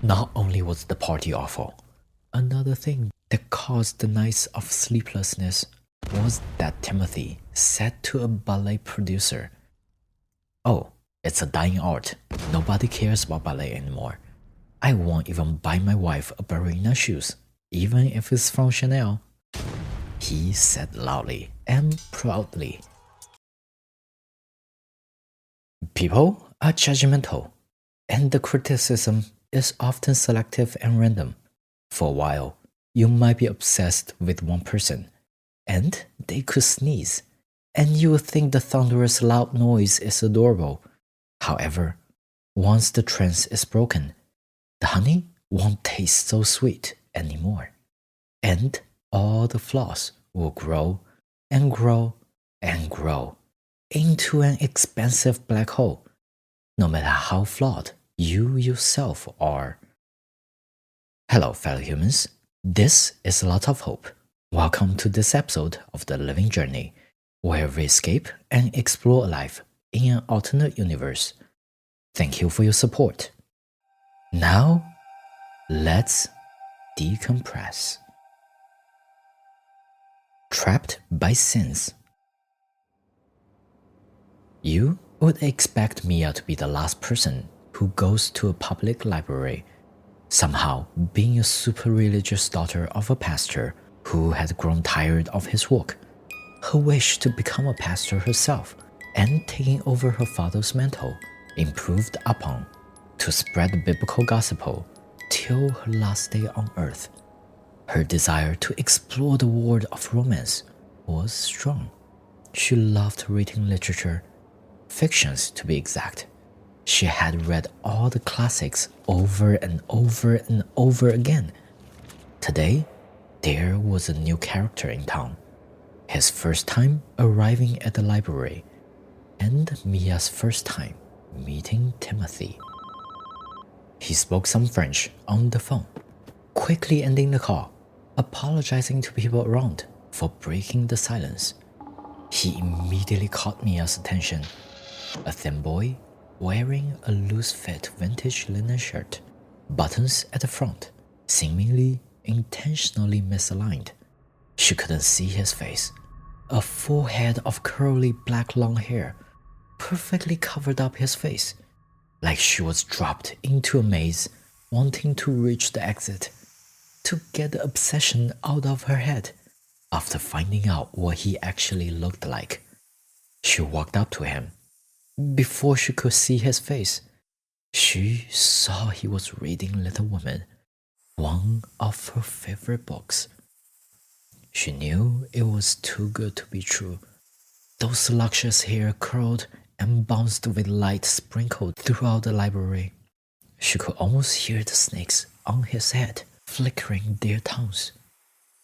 Not only was the party awful, another thing that caused the nights of sleeplessness was that Timothy said to a ballet producer, "Oh, it's a dying art. Nobody cares about ballet anymore. I won't even buy my wife a ballerina shoes, even if it's from Chanel." He said loudly and proudly. People are judgmental, and the criticism is often selective and random. For a while, you might be obsessed with one person, and they could sneeze, and you would think the thunderous loud noise is adorable. However, once the trance is broken, the honey won't taste so sweet anymore, and all the flaws will grow and grow and grow into an expensive black hole, no matter how flawed you yourself are. Hello, fellow humans. This is a lot of hope. Welcome to this episode of The Living Journey, where we escape and explore life in an alternate universe. Thank you for your support. Now, let's decompress. Trapped by sins. You would expect Mia to be the last person who goes to a public library. Somehow, being a super religious daughter of a pastor who had grown tired of his work, her wish to become a pastor herself and taking over her father's mantle improved upon to spread the biblical gospel till her last day on earth. Her desire to explore the world of romance was strong. She loved reading literature, fictions to be exact. She had read all the classics over and over and over again. Today, there was a new character in town. His first time arriving at the library, and Mia's first time meeting Timothy. He spoke some French on the phone, quickly ending the call, apologizing to people around for breaking the silence. He immediately caught Mia's attention. A thin boy wearing a loose-fit vintage linen shirt, buttons at the front, seemingly intentionally misaligned. She couldn't see his face. A full head of curly black long hair perfectly covered up his face, like she was dropped into a maze wanting to reach the exit, to get the obsession out of her head after finding out what he actually looked like. She walked up to him. Before she could see his face, she saw he was reading Little Women, one of her favorite books. She knew it was too good to be true. Those luscious hair curled and bounced with light sprinkled throughout the library. She could almost hear the snakes on his head flickering their tongues.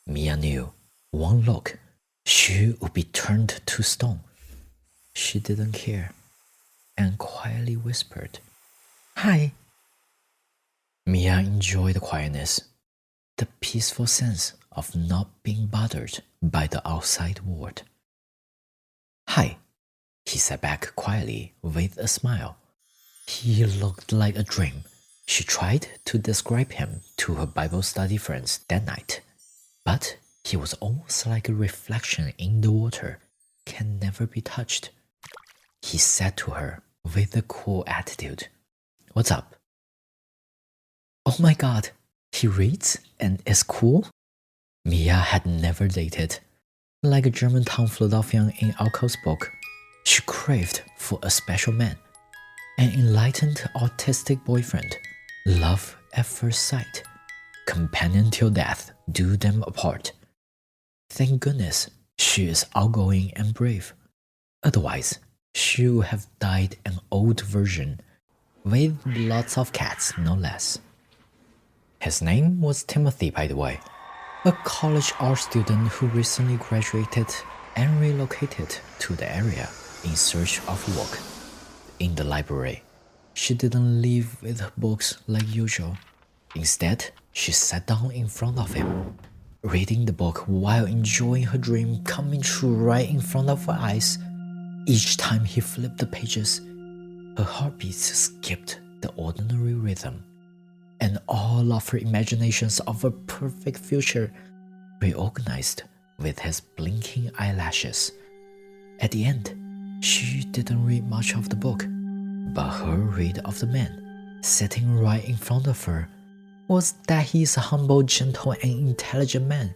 Mia knew, one look, she would be turned to stone. She didn't care, and quietly whispered, "Hi." Mia enjoyed the quietness, the peaceful sense of not being bothered by the outside world. "Hi," he said back quietly with a smile. He looked like a dream. She tried to describe him to her Bible study friends that night, but he was almost like a reflection in the water, can never be touched. He said to her with a cool attitude, "What's up?" Oh my god, he reads and is cool? Mia had never dated. Like a Germantown Philadelphian in Alco's book, she craved for a special man, an enlightened autistic boyfriend, love at first sight, companion till death do them apart. Thank goodness she is outgoing and brave. Otherwise, she would have died an old virgin, with lots of cats no less. His name was Timothy, by the way, a college art student who recently graduated and relocated to the area in search of work. In the library, she didn't leave with her books like usual. Instead, she sat down in front of him, reading the book while enjoying her dream coming true right in front of her eyes. Each time he flipped the pages, her heartbeats skipped the ordinary rhythm. and all of her imaginations of a perfect future reorganized with his blinking eyelashes. At the end, she didn't read much of the book, but her read of the man sitting right in front of her was that he is a humble, gentle, and intelligent man.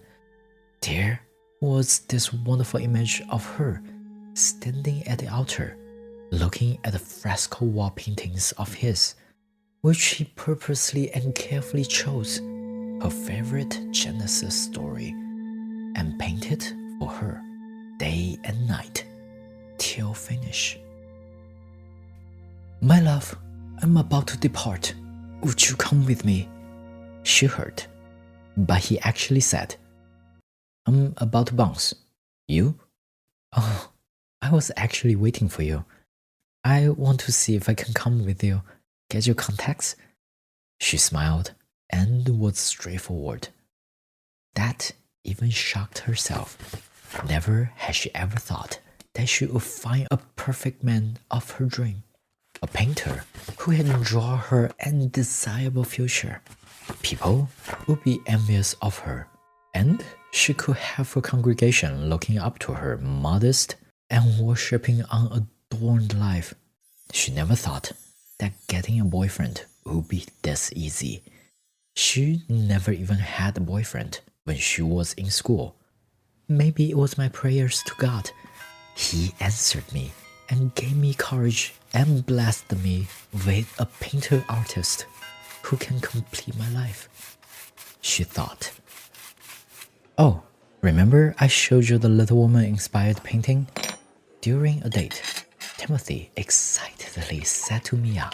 There was this wonderful image of her standing at the altar, looking at the fresco wall paintings of his, which he purposely and carefully chose, her favorite Genesis story, and painted for her day and night till finish. "My love, I'm about to depart. Would you come with me?" She heard, but he actually said, "I'm about to bounce. You?" "Oh, I was actually waiting for you. I want to see if I can come with you, get your contacts." She smiled and was straightforward. That even shocked herself. Never had she ever thought that she would find a perfect man of her dream, a painter who had drawn her undesirable future. People would be envious of her, and she could have her congregation looking up to her modest and worshipping unadorned life. She never thought that getting a boyfriend would be this easy. She never even had a boyfriend when she was in school. Maybe it was my prayers to God. He answered me and gave me courage and blessed me with a painter artist who can complete my life, she thought. "Oh, remember I showed you the little woman-inspired painting?" During a date, Timothy excitedly said to Mia,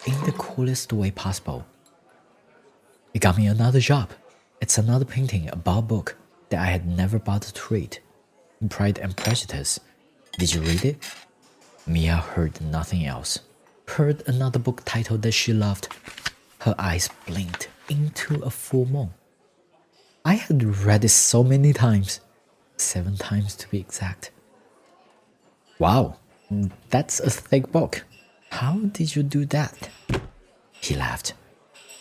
in the coolest way possible, "It got me another job. It's another painting about a book that I had never bothered to read. Pride and Prejudice. Did you read it?" Mia heard nothing else. Heard another book title that she loved. Her eyes blinked into a full moon. "I had read it so many times. 7 times to be exact." "Wow, that's a thick book. How did you do that?" He laughed,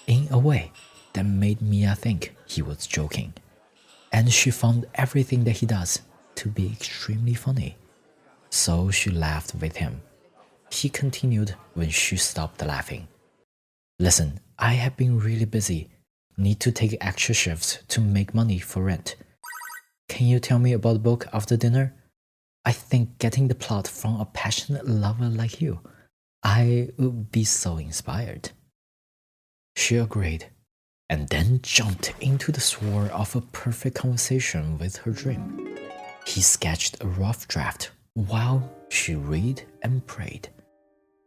in a way that made Mia think he was joking, and she found everything that he does to be extremely funny. So she laughed with him. He continued when she stopped laughing. "Listen, I have been really busy. Need to take extra shifts to make money for rent. Can you tell me about the book after dinner? I think getting the plot from a passionate lover like you, I would be so inspired." She agreed, and then jumped into the swirl of a perfect conversation with her dream. He sketched a rough draft while she read and prayed.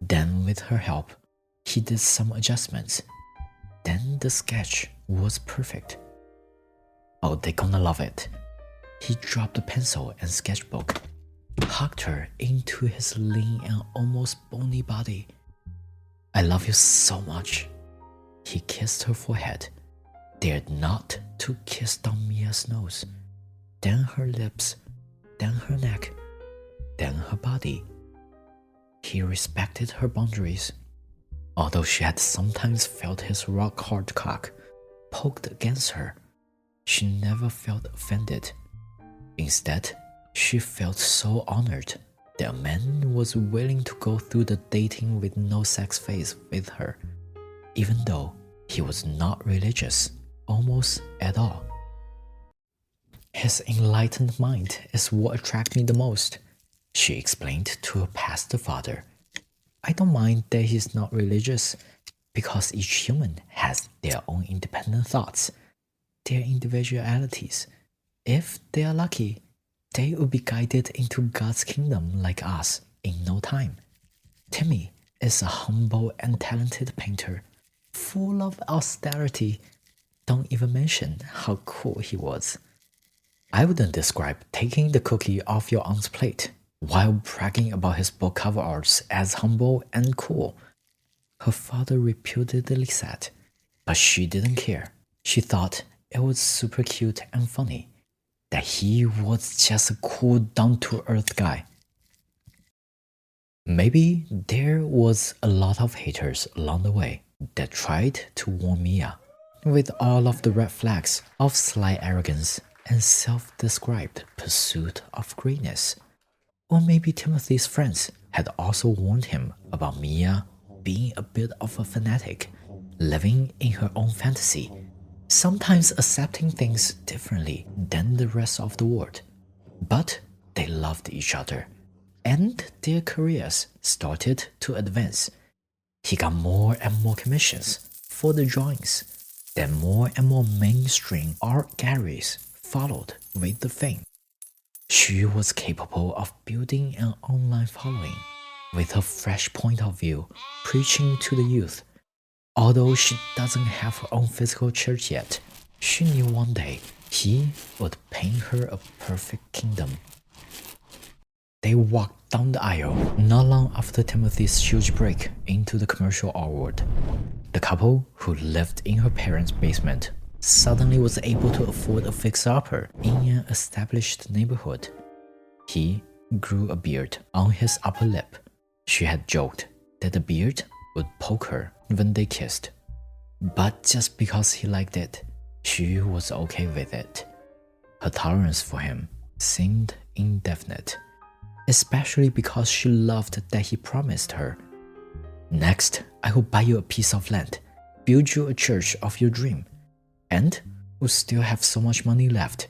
Then, with her help, he did some adjustments. Then the sketch was perfect. "Oh, they're gonna love it." He dropped the pencil and sketchbook, hugged her into his lean and almost bony body. "I love you so much." He kissed her forehead, dared not to kiss down Mia's nose, then her lips, then her neck, then her body. He respected her boundaries. Although she had sometimes felt his rock-hard cock poked against her, she never felt offended. Instead, she felt so honored that a man was willing to go through the dating with no sex phase with her, even though he was not religious almost at all. "His enlightened mind is what attracts me the most," she explained to her pastor father. "I don't mind that he's not religious, because each human has their own independent thoughts, their individualities. If they are lucky, they will be guided into God's kingdom like us in no time. Timmy is a humble and talented painter, full of austerity. Don't even mention how cool he was. I wouldn't describe taking the cookie off your aunt's plate while bragging about his book cover arts as humble and cool," her father reputedly said. But she didn't care. She thought it was super cute and funny that he was just a cool, down-to-earth guy. Maybe there was a lot of haters along the way, that tried to warn Mia, with all of the red flags of sly arrogance and self-described pursuit of greatness. Or maybe Timothy's friends had also warned him about Mia being a bit of a fanatic, living in her own fantasy, sometimes accepting things differently than the rest of the world. But they loved each other, and their careers started to advance. He got more and more commissions for the drawings. Then more and more mainstream art galleries followed with the fame. She was capable of building an online following with a fresh point of view, preaching to the youth. Although she doesn't have her own physical church yet, she knew one day he would paint her a perfect kingdom. They walked down the aisle not long after Timothy's huge break into the commercial art world. The couple, who lived in her parents' basement, suddenly was able to afford a fixer-upper in an established neighborhood. He grew a beard on his upper lip. She had joked that the beard would poke her when they kissed. But just because he liked it, she was okay with it. Her tolerance for him seemed indefinite, especially because she loved that he promised her, "Next, I will buy you a piece of land, build you a church of your dream, and will still have so much money left."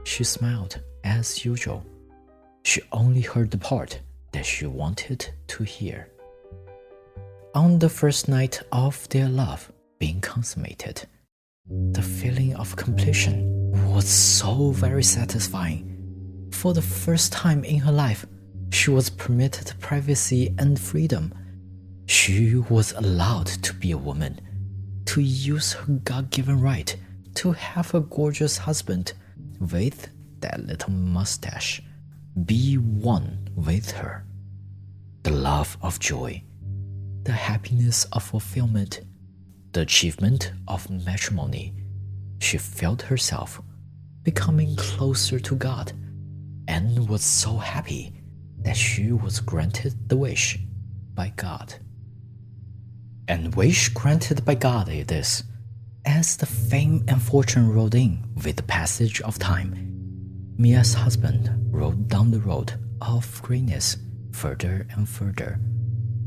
She smiled as usual. She only heard the part that she wanted to hear. On the first night of their love being consummated, the feeling of completion was so very satisfying. For the first time in her life, she was permitted privacy and freedom. She was allowed to be a woman, to use her God-given right to have a gorgeous husband with that little mustache be one with her. The love of joy, the happiness of fulfillment, the achievement of matrimony. She felt herself becoming closer to God and was so happy that she was granted the wish by God. And wish granted by God it is. As the fame and fortune rolled in with the passage of time, Mia's husband rode down the road of greatness further and further.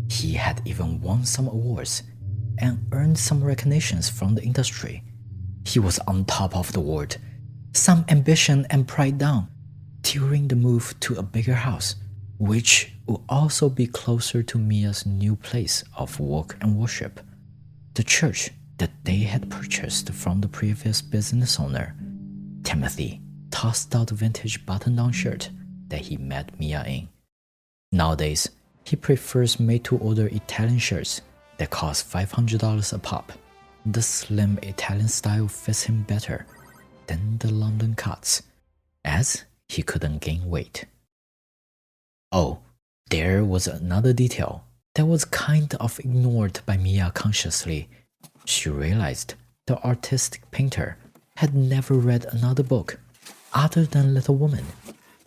He had even won some awards and earned some recognitions from the industry. He was on top of the world, some ambition and pride down, during the move to a bigger house, which would also be closer to Mia's new place of work and worship, the church that they had purchased from the previous business owner. Timothy tossed out the vintage button-down shirt that he met Mia in. Nowadays, he prefers made-to-order Italian shirts that cost $500 a pop. The slim Italian style fits him better than the London cuts, as he couldn't gain weight. Oh, there was another detail that was kind of ignored by Mia consciously. She realized the artistic painter had never read another book other than Little Woman,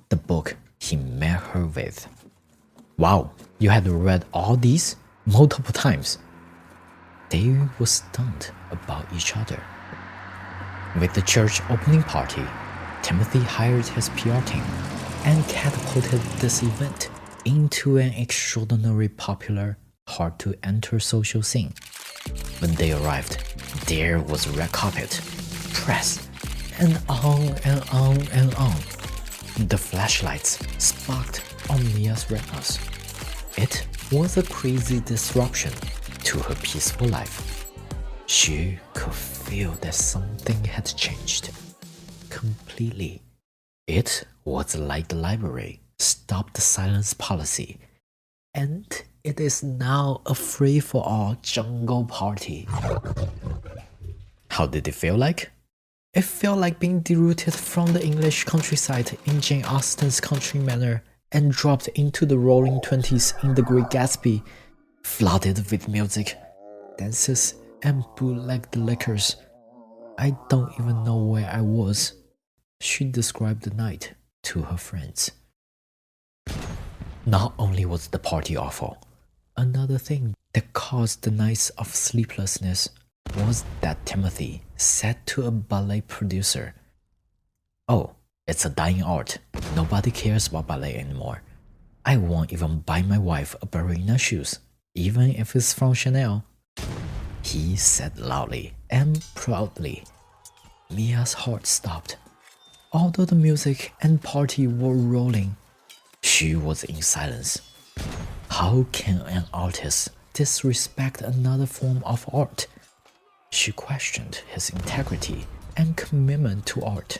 the book he met her with. Wow, you had read all these multiple times. They were stunned about each other. With the church opening party, Timothy hired his PR team and catapulted this event into an extraordinarily popular, hard-to-enter social scene. When they arrived, there was a red carpet, press, and on and on and on. The flashlights sparked on Mia's retinas. It was a crazy disruption to her peaceful life. She could feel that something had changed completely. It was like the library stopped the silence policy, and it is now a free-for-all jungle party. How did it feel like? It felt like being derooted from the English countryside in Jane Austen's country manor and dropped into the roaring 20s in The Great Gatsby, flooded with music, dances, and bootleg liquors. I don't even know where I was. She described the night to her friends. Not only was the party awful, Another thing that caused the nights of sleeplessness was that Timothy said to a ballet producer, "Oh, it's a dying art. Nobody cares about ballet anymore. I won't even buy my wife a ballerina shoes, even if it's from Chanel." He said loudly and proudly. Mia's heart stopped. Although the music and party were rolling, she was in silence. How can an artist disrespect another form of art? She questioned his integrity and commitment to art.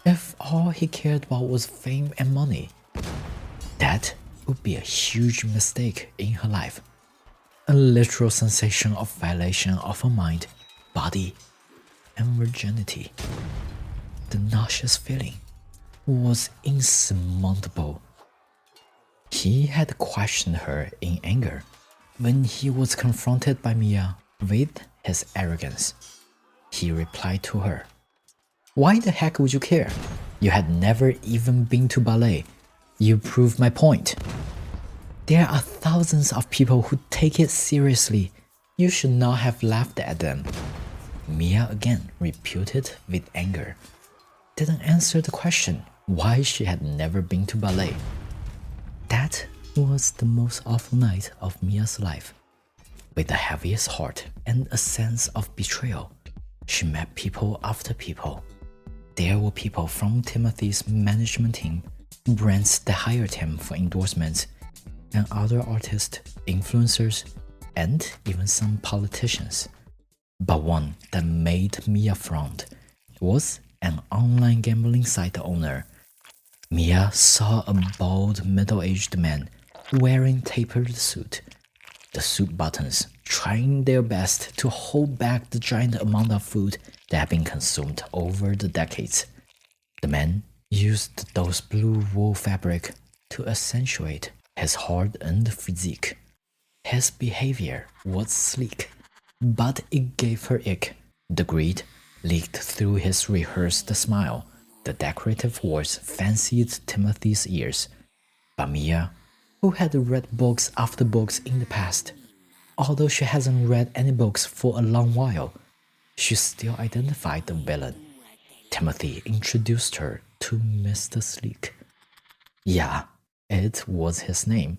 If all he cared about was fame and money, that would be a huge mistake in her life. A literal sensation of violation of her mind, body, and virginity. The nauseous feeling was insurmountable. He had questioned her in anger when he was confronted by Mia with his arrogance. He replied to her, "Why the heck would you care? You had never even been to ballet. You prove my point. There are thousands of people who take it seriously. You should not have laughed at them." Mia again repeated with anger. Didn't answer the question why she had never been to ballet. That was the most awful night of Mia's life. With the heaviest heart and a sense of betrayal, she met people after people. There were people from Timothy's management team, brands that hired him for endorsements, and other artists, influencers, and even some politicians. But one that made Mia frown was an online gambling site owner. Mia saw a bald, middle-aged man wearing tapered suit, the suit buttons trying their best to hold back the giant amount of food that had been consumed over the decades. The man used those blue wool fabric to accentuate his hard-earned physique. His behavior was sleek, but it gave her ick. The greed leaked through his rehearsed smile. The decorative words fancied Timothy's ears. But Mia, who had read books after books in the past, although she hasn't read any books for a long while, she still identified the villain. Timothy introduced her to Mr. Sleek. Yeah, it was his name.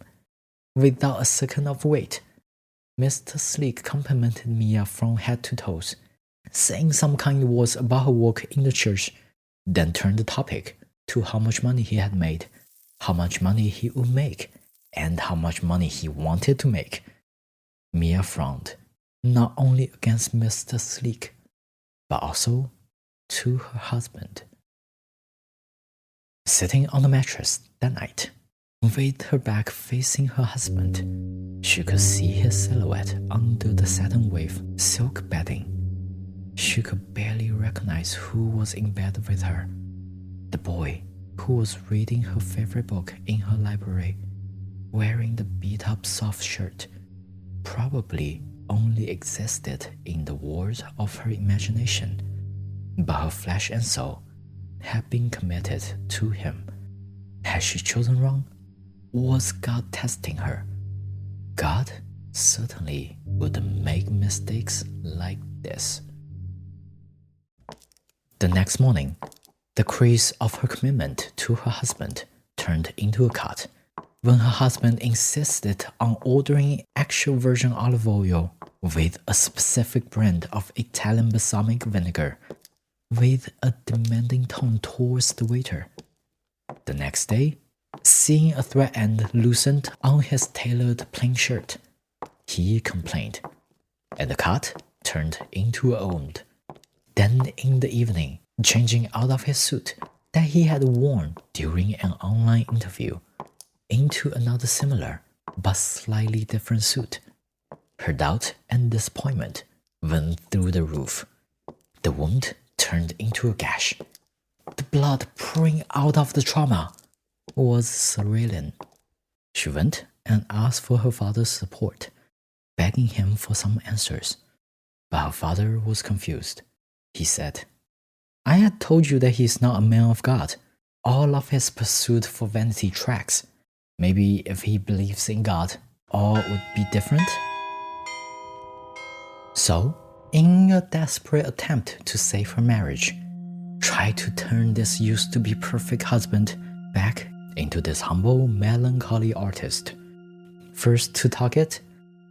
Without a second of wait, Mr. Sleek complimented Mia from head to toes, saying some kind words about her work in the church, then turned the topic to how much money he had made, how much money he would make, and how much money he wanted to make. Mia frowned, not only against Mr. Sleek, but also to her husband. Sitting on the mattress that night, with her back facing her husband, she could see his silhouette under the satin wave silk bedding. She could barely recognize who was in bed with her. The boy who was reading her favorite book in her library, wearing the beat-up soft shirt, probably only existed in the world of her imagination, but her flesh and soul had been committed to him. Had she chosen wrong? Was God testing her? God certainly wouldn't make mistakes like this. The next morning, the craze of her commitment to her husband turned into a cut when her husband insisted on ordering actual virgin olive oil with a specific brand of Italian balsamic vinegar, with a demanding tone towards the waiter. The next day, seeing a thread end loosened on his tailored plain shirt, he complained, and the cut turned into a wound. Then in the evening, changing out of his suit that he had worn during an online interview into another similar but slightly different suit, her doubt and disappointment went through the roof. The wound turned into a gash. The blood pouring out of the trauma was cerulean. She went and asked for her father's support, begging him for some answers. But her father was confused. He said, "I had told you that he is not a man of God. All of his pursuit for vanity tracks. Maybe if he believes in God, all would be different? So, in a desperate attempt to save her marriage, try to turn this used to be perfect husband back into this humble, melancholy artist. First to target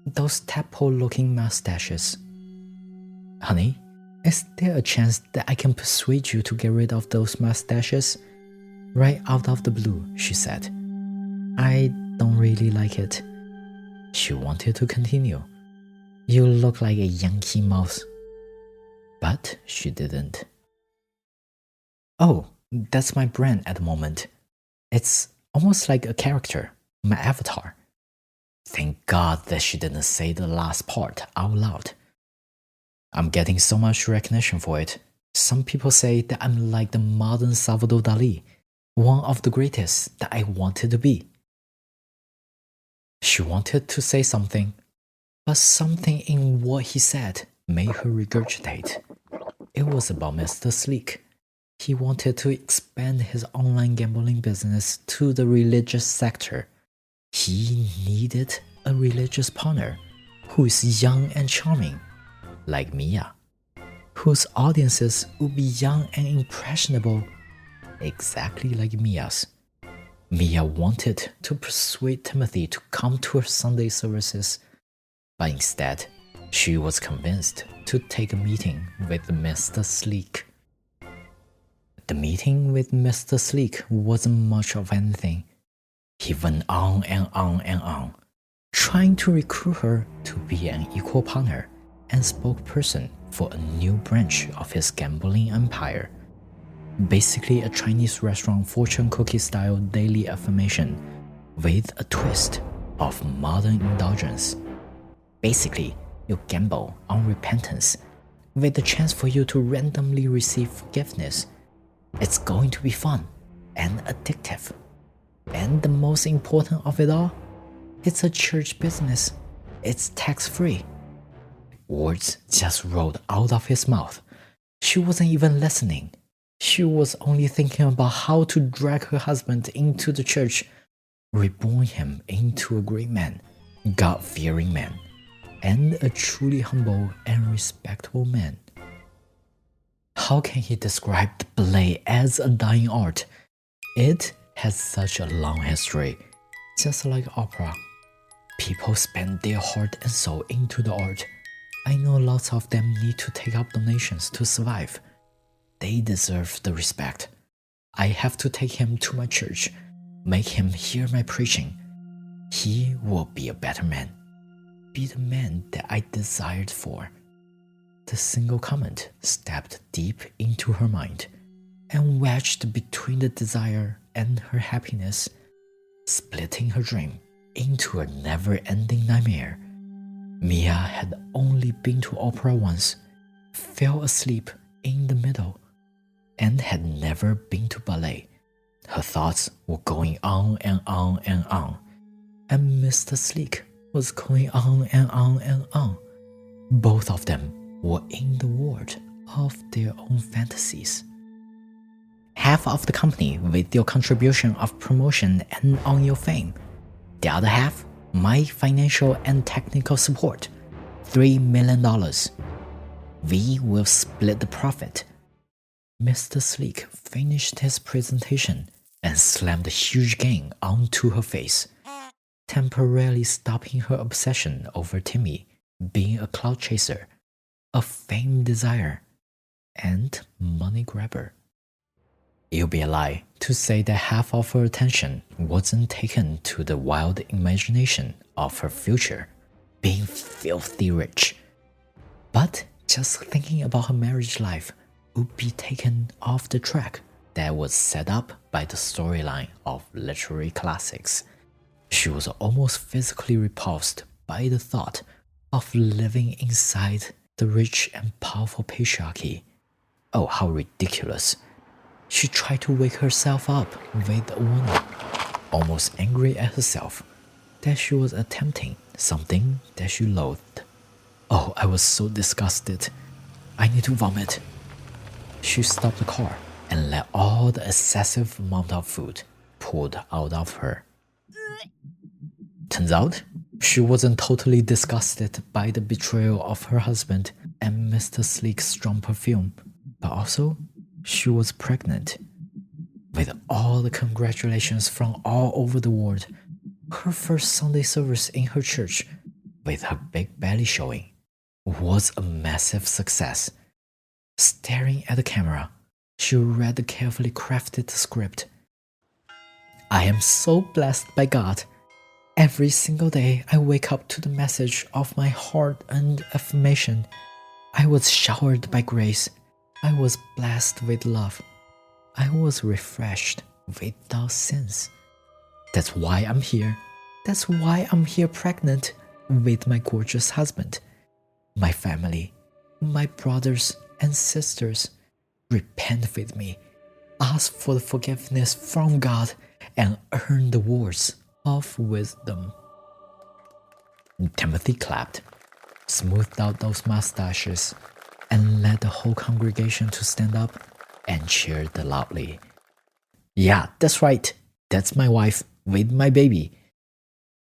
those tadpole-looking mustaches. Honey, is there a chance that I can persuade you to get rid of those mustaches? Right out of the blue, she said. I don't really like it. She wanted to continue. You look like a Yankee mouse. But she didn't. Oh, that's my brand at the moment. It's almost like a character, my avatar. Thank God that she didn't say the last part out loud. I'm getting so much recognition for it. Some people say that I'm like the modern Salvador Dali, one of the greatest that I wanted to be. She wanted to say something, but something in what he said made her regurgitate. It was about Mr. Sleek. He wanted to expand his online gambling business to the religious sector. He needed a religious partner who is young and charming, like Mia, whose audiences would be young and impressionable, exactly like Mia's. Mia wanted to persuade Timothy to come to her Sunday services, but instead, she was convinced to take a meeting with Mr. Sleek. The meeting with Mr. Sleek wasn't much of anything. He went on and on and on, trying to recruit her to be an equal partner and spokesperson for a new branch of his gambling empire. Basically a Chinese restaurant fortune cookie style daily affirmation with a twist of modern indulgence. Basically, you gamble on repentance with the chance for you to randomly receive forgiveness. It's going to be fun and addictive. And the most important of it all, it's a church business. It's tax-free. Words just rolled out of his mouth. She wasn't even listening. She was only thinking about how to drag her husband into the church, reborn him into a great man, God-fearing man, and a truly humble and respectable man. How can he describe the ballet as a dying art? It has such a long history, just like opera. People spend their heart and soul into the art. I know lots of them need to take up donations to survive. They deserve the respect. I have to take him to my church, make him hear my preaching. He will be a better man, be the man that I desired for. The single comment stabbed deep into her mind and wedged between the desire and her happiness, splitting her dream into a never-ending nightmare. Mia had only been to opera once, fell asleep in the middle, and had never been to ballet. Her thoughts were going on and on and on, and Mr. Sleek was going on and on and on. Both of them were in the world of their own fantasies. Half of the company with your contribution of promotion and on your fame. The other half, my financial and technical support, $3 million. We will split the profit. Mr. Sleek finished his presentation and slammed a huge gain onto her face, temporarily stopping her obsession over Timmy being a cloud chaser, a fame desire, and money grabber. It would be a lie to say that half of her attention wasn't taken to the wild imagination of her future, being filthy rich. But just thinking about her marriage life would be taken off the track that was set up by the storyline of literary classics. She was almost physically repulsed by the thought of living inside the rich and powerful patriarchy. Oh, how ridiculous. She tried to wake herself up with a warning, almost angry at herself that she was attempting something that she loathed. Oh, I was so disgusted. I need to vomit. She stopped the car and let all the excessive amount of food poured out of her. Turns out, She wasn't totally disgusted by the betrayal of her husband and Mr. Sleek's strong perfume, but also she was pregnant. With all the congratulations from all over the world, her first Sunday service in her church, with her big belly showing, was a massive success. Staring at the camera, she read the carefully crafted script. I am so blessed by God. Every single day I wake up to the message of my hard-earned affirmation. I was showered by grace. I was blessed with love. I was refreshed without sins. That's why I'm here. That's why I'm here pregnant with my gorgeous husband. My family, my brothers and sisters, repent with me, ask for the forgiveness from God, and earn the words of wisdom. Timothy clapped, smoothed out those mustaches, and led the whole congregation to stand up and cheered loudly. Yeah, that's right. That's my wife with my baby.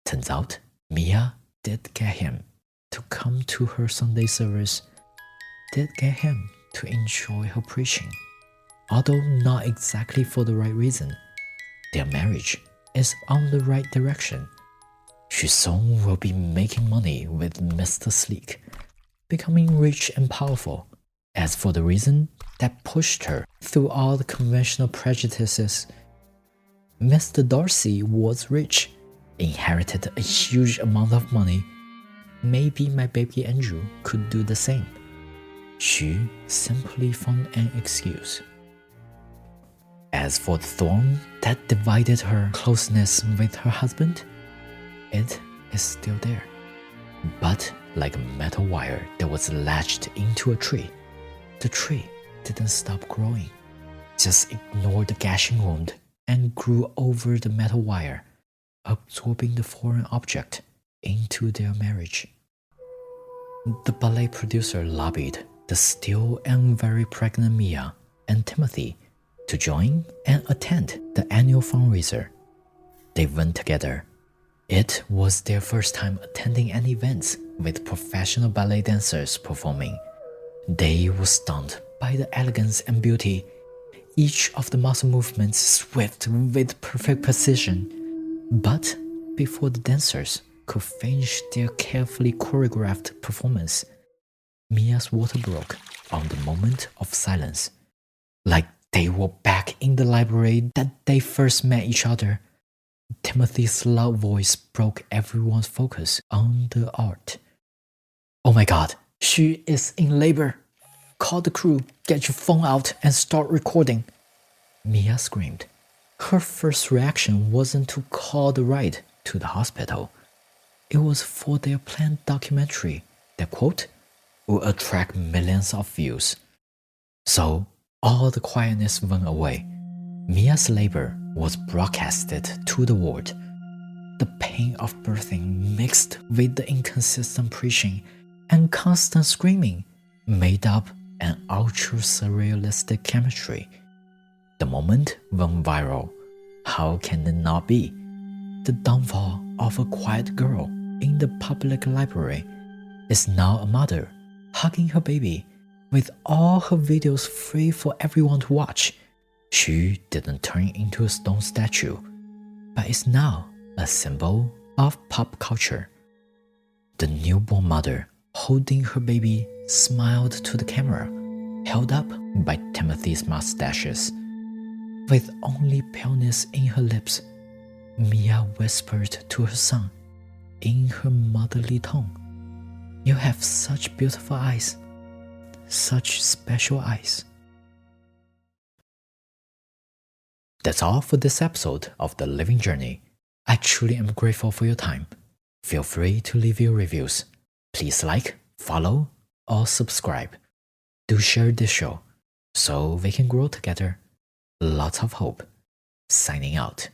Turns out, Mia did get him to come to her Sunday service, did get him to enjoy her preaching, although not exactly for the right reason. Their marriage is on the right direction. She soon will be making money with Mr. Sleek, becoming rich and powerful. As for the reason that pushed her through all the conventional prejudices, Mr. Darcy was rich, inherited a huge amount of money. Maybe my baby Andrew could do the same. She simply found an excuse. As for the thorn that divided her closeness with her husband, it is still there, but like a metal wire that was latched into a tree. The tree didn't stop growing, just ignored the gashing wound and grew over the metal wire, absorbing the foreign object into their marriage. The ballet producer lobbied the still and very pregnant Mia and Timothy to join and attend the annual fundraiser. They went together. It was their first time attending an event with professional ballet dancers performing. They were stunned by the elegance and beauty, each of the muscle movements swift with perfect precision. But before the dancers could finish their carefully choreographed performance, Mia's water broke on the moment of silence, like they were back in the library that they first met each other. Timothy's loud voice broke everyone's focus on the art. Oh my God, she is in labor. Call the crew, get your phone out and start recording. Mia screamed. Her first reaction wasn't to call the ride to the hospital. It was for their planned documentary that, quote, will attract millions of views. So all the quietness went away. Mia's labor was broadcasted to the world. The pain of birthing mixed with the inconsistent preaching and constant screaming made up an ultra-surrealistic chemistry. The moment went viral. How can it not be? The downfall of a quiet girl in the public library is now a mother hugging her baby with all her videos free for everyone to watch. She didn't turn into a stone statue, but is now a symbol of pop culture. The newborn mother holding her baby smiled to the camera, held up by Timothy's mustaches. With only paleness in her lips, Mia whispered to her son in her motherly tone, "You have such beautiful eyes, such special eyes." That's all for this episode of The Living Journey. I truly am grateful for your time. Feel free to leave your reviews. Please like, follow, or subscribe. Do share this show so we can grow together. Lots of hope. Signing out.